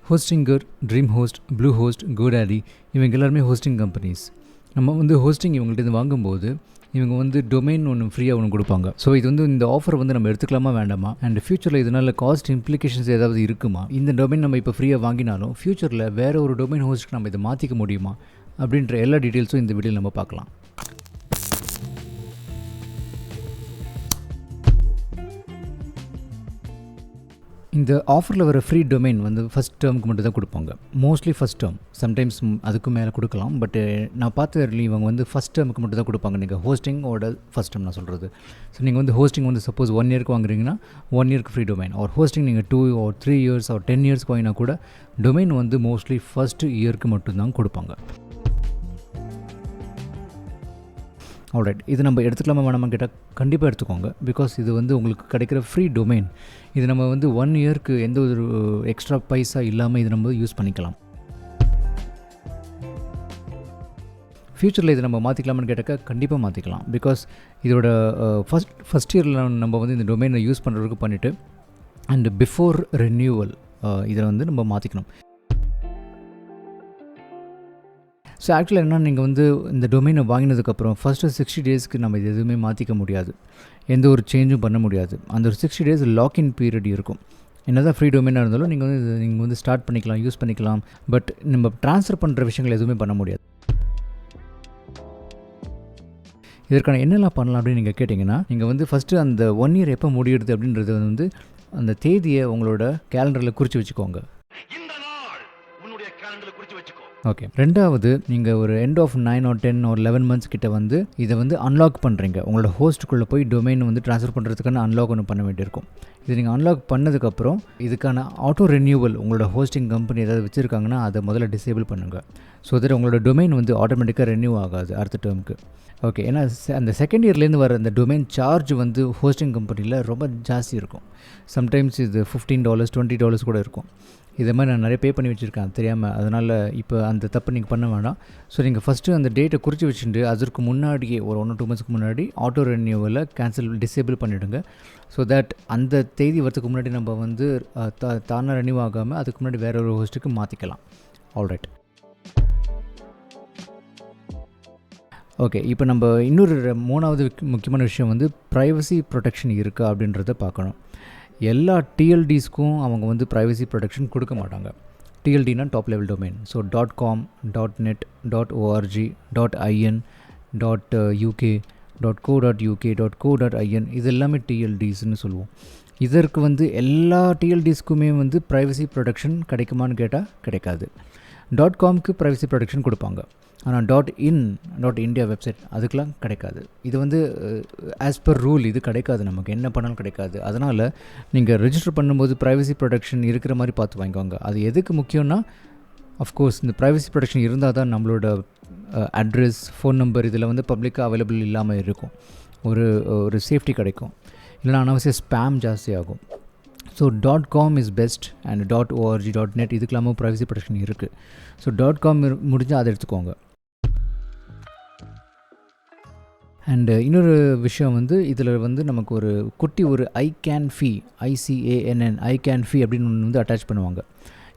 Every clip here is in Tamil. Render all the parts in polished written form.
Hostinger, dream host, blue host, GoDaddy இவங்க எல்லாருமே ஹோஸ்டிங் கம்பெனிஸ். நம்ம வந்து ஹோஸ்டிங் இவங்கள்ட்ட வாங்கும்போது இவங்க வந்து டொமைன் ஒன்று ஃப்ரீயாக ஒன்று கொடுப்பாங்க. ஸோ இது வந்து இந்த ஆஃபர் வந்து நம்ம எடுத்துக்கலாமா வேண்டாமா, அண்ட் ஃபியூச்சரில் இதனால் காஸ்ட் இம்ப்ளிகேஷன்ஸ் ஏதாவது இருக்குமா, இந்த டொமைன் நம்ம இப்போ ஃப்ரீயாக வாங்கினாலும் ஃபியூச்சரில் வேறு ஒரு டொமைன் ஹோஸ்ட்டுக்கு நம்ம இதை மாற்றிக்க முடியுமா அப்படின்ற எல்லா டீட்டெயில்ஸும் இந்த வீடியோவில் நம்ம பார்க்கலாம். இந்த ஆஃபரில் வர ஃப்ரீ டொமைன் வந்து ஃபஸ்ட் டேர்முக்கு மட்டும் தான் கொடுப்பாங்க. மோஸ்ட்லி ஃபஸ்ட் டேர்ம், சம்டைம்ஸ் அதுக்கு மேலே கொடுக்கலாம். பட் நான் பார்த்த இவங்க வந்து ஃபஸ்ட் டேர்முக்கு மட்டும் தான் கொடுப்பாங்க. நீங்கள் ஹோஸ்டிங்கோட ஃபஸ்ட் டேர்ம் நான் சொல்கிறது. ஸோ நீங்கள் வந்து ஹோஸ்டிங் வந்து சப்போஸ் 1 இயருக்கு வாங்குறீங்கன்னா 1 இயருக்கு ஃப்ரீ டொமைன். ஒரு ஹோஸ்டிங் நீங்கள் 2 or 3 years or 10 years வாங்கினா கூட டொமைன் வந்து மோஸ்ட்லி ஃபஸ்ட் இயருக்கு மட்டும்தான் கொடுப்பாங்க. ஆல்ரைட், இது நம்ம எடுத்துக்கலாமா வேணாமா கேட்டால் கண்டிப்பாக எடுத்துக்கோங்க. பிகாஸ் இது வந்து உங்களுக்கு கிடைக்கிற ஃப்ரீ டொமைன். இது நம்ம வந்து 1 இயருக்கு எந்த ஒரு எக்ஸ்ட்ரா பைசா இல்லாமல் இது நம்ம யூஸ் பண்ணிக்கலாம். ஃப்யூச்சரில் இது நம்ம மாற்றிக்கலாமான்னு கேட்டாக்கா கண்டிப்பாக மாற்றிக்கலாம். பிகாஸ் இதோட ஃபஸ்ட் இயரில் நம்ம வந்து இந்த டொமைனை யூஸ் பண்ணுறதுக்கு பண்ணிவிட்டு அண்ட் பிஃபோர் ரெனியூவல் இதை வந்து நம்ம மாற்றிக்கணும். ஸோ ஆக்சுவலாக என்ன, நீங்கள் வந்து இந்த டொமைனை வாங்கினதுக்கப்புறம் ஃபஸ்ட்டு 60 daysக்கு நம்ம இது எதுவுமே மாற்றிக்க முடியாது, எந்த ஒரு சேஞ்சும் பண்ண முடியாது. அந்த ஒரு 60 days லாக்இன் பீரியட் இருக்கும். என்ன தான் ஃப்ரீ டொமைனாக இருந்தாலும் நீங்கள் வந்து ஸ்டார்ட் பண்ணிக்கலாம், யூஸ் பண்ணிக்கலாம். பட் நம்ம ட்ரான்ஸ்ஃபர் பண்ணுற விஷயங்கள் எதுவுமே பண்ண முடியாது. இதற்கான என்னெல்லாம் பண்ணலாம் அப்படின்னு நீங்கள் கேட்டிங்கன்னா, நீங்கள் வந்து ஃபஸ்ட்டு அந்த 1 year எப்போ முடியுது அப்படின்றது வந்து அந்த தேதியை உங்களோட கேலண்டரில் குறித்து வச்சுக்கோங்க. ஓகே. ரெண்டாவது, நீங்கள் ஒரு end of 9 or 10 or 11 months கிட்ட வந்து இதை வந்து அன்லாக் பண்ணுறீங்க. உங்களோட ஹோஸ்ட்டுக்குள்ளே போய் டொமைன் வந்து ட்ரான்ஸ்ஃபர் பண்ணுறதுக்கான அன்லாக் ஒன்று பண்ண வேண்டியிருக்கும். இது நீங்கள் அன்லாக் பண்ணதுக்கப்புறம் இதுக்கான ஆட்டோ ரெனியூவல் உங்களோட ஹோஸ்டிங் கம்பெனி ஏதாவது வச்சுருக்காங்கன்னா அதை முதல்ல டிசேபிள் பண்ணுங்கள். ஸோ தட் உங்களோட டொமைன் வந்து ஆட்டோமேட்டிக்காக ரெனியூ ஆகாது அடுத்த டேர்முக்கு. ஓகே. ஏன்னா அந்த செகண்ட் இயர்லேருந்து வர அந்த டொமைன் சார்ஜ் வந்து ஹோஸ்டிங் கம்பெனியில் ரொம்ப ஜாஸ்தி இருக்கும். சம்டைம்ஸ் இது $15, $20 கூட இருக்கும். இதை மாதிரி நான் நிறைய பே பண்ணி வச்சுருக்கேன் தெரியாமல். அதனால் இப்போ அந்த தப்பு நீங்கள் பண்ண வேண்டாம். ஸோ நீங்கள் ஃபஸ்ட்டு அந்த டேட்டை குறித்து வச்சுட்டு அதற்கு முன்னாடியே ஒரு 1 or 2 months முன்னாடி ஆட்டோ ரெனியூவலை டிசேபிள் பண்ணிவிடுங்க. ஸோ தட் அந்த தேதி வரத்துக்கு முன்னாடி நம்ம வந்து தானாக ரெனியூ ஆகாமல் அதுக்கு முன்னாடி வேற ஒரு ஹோஸ்ட்டுக்கு மாற்றிக்கலாம். ஆல்ரைட். ஓகே. இப்போ நம்ம இன்னொரு 3வது முக்கியமான விஷயம் வந்து ப்ரைவசி ப்ரொடெக்ஷன் இருக்கா அப்படின்றத பார்க்கணும். எல்லா டிஎல்டிஸ்க்கும் அவங்க வந்து ப்ரைவசி ப்ரொடெக்ஷன் கொடுக்க மாட்டாங்க. டிஎல்டினா top level domain. So .com, .net, .org, .in, .uk, .co.uk, .co.in இது எல்லாமே டிஎல்டிஸ்ன்னு சொல்லுவோம். இதற்கு வந்து எல்லா டிஎல்டிஸ்க்குமே வந்து ப்ரைவசி ப்ரொடெக்ஷன் கிடைக்குமான்னு கேட்டால் கிடைக்காது. .comக்கு ப்ரைவசி ப்ரொடெக்ஷன் கொடுப்பாங்க. ஆனால் .in, .india வெப்சைட் அதுக்கெலாம் கிடைக்காது. இது வந்து ஆஸ் பர் ரூல் இது கிடைக்காது, நமக்கு என்ன பண்ணாலும் கிடைக்காது. அதனால் நீங்கள் ரெஜிஸ்டர் பண்ணும்போது ப்ரைவசி ப்ரொடெக்ஷன் இருக்கிற மாதிரி பார்த்து வாங்கிக்கோங்க. அது எதுக்கு முக்கியம்னா, அஃப்கோர்ஸ் இந்த ப்ரைவசி ப்ரொடெக்ஷன் இருந்தால் தான் நம்மளோட அட்ரஸ், ஃபோன் நம்பர் இதில் வந்து பப்ளிக்காக அவைலபிள் இல்லாமல் இருக்கும். ஒரு சேஃப்டி கிடைக்கும். இல்லைனா அனாவசிய ஸ்பேம் ஜாஸ்தி ஆகும். So .com is best and .org, .net இதுக்கெல்லாமல் ப்ரைவசி ப்ரொடெக்ஷன் இருக்குது. ஸோ .com முடிஞ்சால் அதை எடுத்துக்கோங்க. அண்டு இன்னொரு விஷயம் வந்து இதில் வந்து நமக்கு ஒரு குட்டி ஒரு ICANN அப்படின்னு ஒன்று வந்து அட்டாச் பண்ணுவாங்க.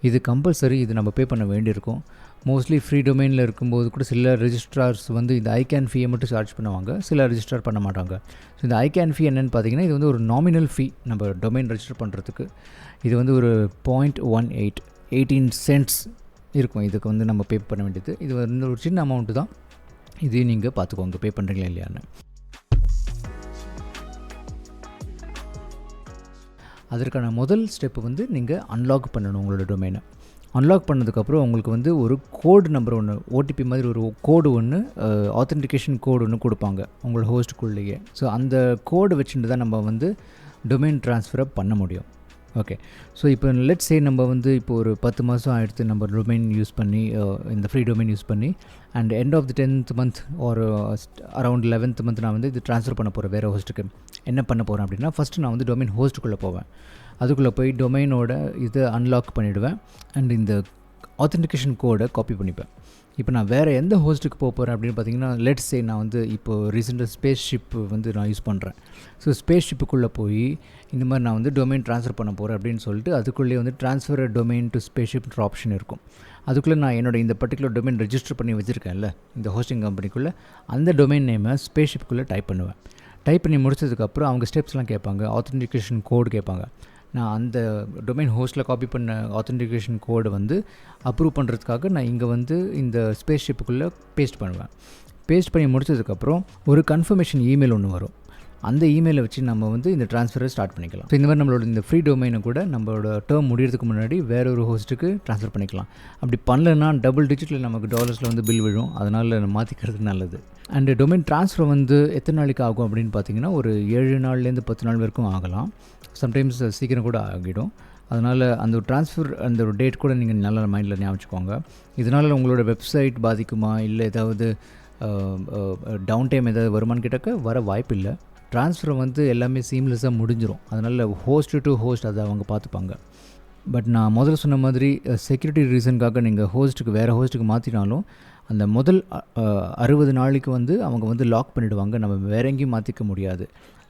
இது கம்பல்சரி, இது நம்ம பே பண்ண வேண்டியிருக்கும். மோஸ்ட்லி ஃப்ரீ டொமைனில் இருக்கும்போது கூட சில ரெஜிஸ்ட்ரார்ஸ் வந்து இந்த ICANN ஃபீயை மட்டும் சார்ஜ் பண்ணுவாங்க, சில ரெஜிஸ்டர் பண்ண மாட்டாங்க. ஸோ இந்த ICANN ஃபீ என்னென்னு பார்த்தீங்கன்னா, இது வந்து ஒரு நாமினல் ஃபீ நம்ம டொமைன் ரெஜிஸ்டர் பண்ணுறதுக்கு. இது வந்து ஒரு 0.18 cents இருக்கும். இதுக்கு வந்து நம்ம பே பண்ண வேண்டியது. இது வந்து ஒரு சின்ன அமௌண்ட்டு தான். இதையும் நீங்கள் பார்த்துக்கோங்க பே பண்ணுறீங்களா இல்லையான்னு. அதற்கான முதல் ஸ்டெப்பு வந்து நீங்கள் அன்லாக் பண்ணணும் உங்களோட டொமைனை. அன்லாக் பண்ணதுக்கப்புறம் உங்களுக்கு வந்து ஒரு கோடு நம்பர் ஒன்று, ஓடிபி மாதிரி ஒரு கோடு ஒன்று, ஆத்தென்டிகேஷன் கோடு ஒன்று கொடுப்பாங்க உங்களோட ஹோஸ்ட்டுக்குள்ளேயே. ஸோ அந்த கோடு வச்சுட்டு தான் நம்ம வந்து டொமைன் ட்ரான்ஸ்ஃபரை பண்ண முடியும். ஓகே. ஸோ இப்போ லெட்ஸ் சே நம்ம வந்து இப்போ ஒரு 10 மாதம் ஆகிடுத்து நம்ம டொமைன் யூஸ் பண்ணி, இந்த ஃப்ரீ டொமைன் யூஸ் பண்ணி, and end of the 10th month ஒரு அரவுண்ட் 11th month நான் வந்து இது ட்ரான்ஸ்ஃபர் பண்ண போகிறேன் வேறு ஹோஸ்ட்டுக்கு. என்ன பண்ண போகிறேன் அப்படின்னா, ஃபஸ்ட்டு நான் வந்து டொமைன் ஹோஸ்ட்டுக்குள்ளே போவேன். அதுக்குள்ளே போய் டொமைனோட இதை அன்லாக் பண்ணிவிடுவேன். அண்ட் இந்த ஆத்தென்டிகேஷன் கோடை காப்பி பண்ணிப்பேன். இப்போ நான் வேறு எந்த ஹோஸ்ட்டுக்கு போக போகிறேன் அப்படின்னு பார்த்தீங்கன்னா, லெட்ஸ் சே நான் வந்து இப்போது ரீசெண்டாக ஸ்பேஸ் ஷிப் வந்து நான் யூஸ் பண்ணுறேன். ஸோ ஸ்பேஸ் ஷிப்புக்குள்ளே போய் இந்த மாதிரி நான் வந்து டொமைன் ட்ரான்ஸ்ஃபர் பண்ண போகிறேன் அப்படின்னு சொல்லிட்டு அதுக்குள்ளேயே வந்து ட்ரான்ஸ்ஃபர் டொமைன் டு ஸ்பேஸ் ஷிப்ன்ற ஆப்ஷன் இருக்கும். அதுக்குள்ளே நான் என்னோடய இந்த பர்டிகுலர் டொமைன் ரெஜிஸ்டர் பண்ணி வச்சுருக்கேன்ல இந்த ஹோஸ்டிங் கம்பெனிக்குள்ளே, அந்த டொமைன் நேமை ஸ்பேஸ் ஷிப்புக்குள்ளே டைப் பண்ணுவேன். டைப் பண்ணி முடிச்சதுக்கப்புறம் அவங்க ஸ்டெப்ஸ்லாம் கேட்பாங்க, ஆத்தென்டிகேஷன் கோடு கேட்பாங்க. நான் அந்த டொமைன் ஹோஸ்ட்டில் காப்பி பண்ண ஆத்தென்டிகேஷன் கோடை வந்து அப்ரூவ் பண்ணுறதுக்காக நான் இங்கே வந்து இந்த ஸ்பேஸ் ஷிப்புக்குள்ளே பேஸ்ட் பண்ணுவேன். பேஸ்ட் பண்ணி முடிச்சதுக்கப்புறம் ஒரு கன்ஃபர்மேஷன் இமெயில் ஒன்று வரும். அந்த இமெயிலை வச்சு நம்ம வந்து இந்த ட்ரான்ஸ்ஃபரை ஸ்டார்ட் பண்ணிக்கலாம். ஸோ இந்த மாதிரி நம்மளோட இந்த ஃப்ரீ டொமைனை கூட நம்மளோட டேர்ம் முடியறதுக்கு முன்னாடி வேற ஒரு ஹோஸ்ட்டுக்கு ட்ரான்ஸ்ஃபர் பண்ணிக்கலாம். அப்படி பண்ணலன்னா டபுள் டிஜிட்டில் நமக்கு டாலர்ஸில் வந்து பில் விழும். அதனால் மாற்றிக்கிறது நல்லது. அண்டு டொமைன் ட்ரான்ஸ்ஃபர் வந்து எத்தனை நாளைக்கு ஆகும் அப்படின்னு பார்த்தீங்கன்னா, ஒரு 7 நாள்லேருந்து 10 நாள் வரைக்கும் ஆகலாம். சம்டைம்ஸ் சீக்கிரம் கூட ஆகிடும். அதனால் அந்த ட்ரான்ஸ்ஃபர் அந்த ஒரு டேட் கூட நீங்கள் நல்ல மைண்டில் ஞாபகம் வச்சுக்கோங்க. இதனால் உங்களோட வெப்சைட் பாதிக்குமா, இல்லை ஏதாவது டவுன் டைம் ஏதாவது வருமானு கேட்டாக்க வர வாய்ப்பு இல்லை. ட்ரான்ஸ்ஃபர் வந்து எல்லாமே சீம்லெஸ்ஸாக முடிஞ்சிடும். அதனால் ஹோஸ்ட் டு ஹோஸ்ட் அதை அவங்க பார்த்துப்பாங்க. பட் நான் முதல்ல சொன்ன மாதிரி செக்யூரிட்டி ரீசனுக்காக நீங்கள் ஹோஸ்ட்டுக்கு வேறு ஹோஸ்ட்டுக்கு மாற்றினாலும் அந்த முதல் 60 நாளைக்கு வந்து அவங்க வந்து லாக் பண்ணிவிடுவாங்க. நம்ம வேற எங்கேயும் மாற்றிக்க முடியாது.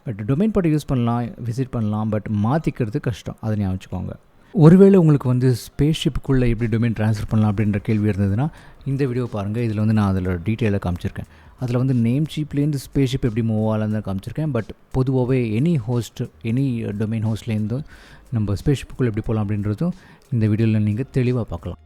பட் டொமைன் பாட்டை யூஸ் பண்ணலாம், விசிட் பண்ணலாம், பட் மாற்றிக்கிறது கஷ்டம். அதை ஞாபகம் வச்சுக்கோங்க. ஒருவேளை உங்களுக்கு வந்து ஸ்பேஸ் ஷிப்புக்குள்ளே எப்படி டொமைன் ட்ரான்ஸ்ஃபர் பண்ணலாம் அப்படின்ற கேள்வி இருந்ததுன்னா இந்த வீடியோ பாருங்கள். இதில் வந்து நான் அதில் டீட்டெயிலாக காமிச்சிருக்கேன். அதில் வந்து நேம் சீப்லேருந்து ஸ்பேஸ் ஷிப் எப்படி மூவ் ஆகலாம் தான் காமிச்சிருக்கேன். பட் பொதுவாகவே எனி டொமைன் ஹோஸ்ட்லேருந்து நம்ம ஸ்பேஸ் ஷிப்புக்குள்ளே எப்படி போகலாம் அப்படின்றதும் இந்த வீடியோவில் நீங்கள் தெளிவாக பார்க்கலாம்.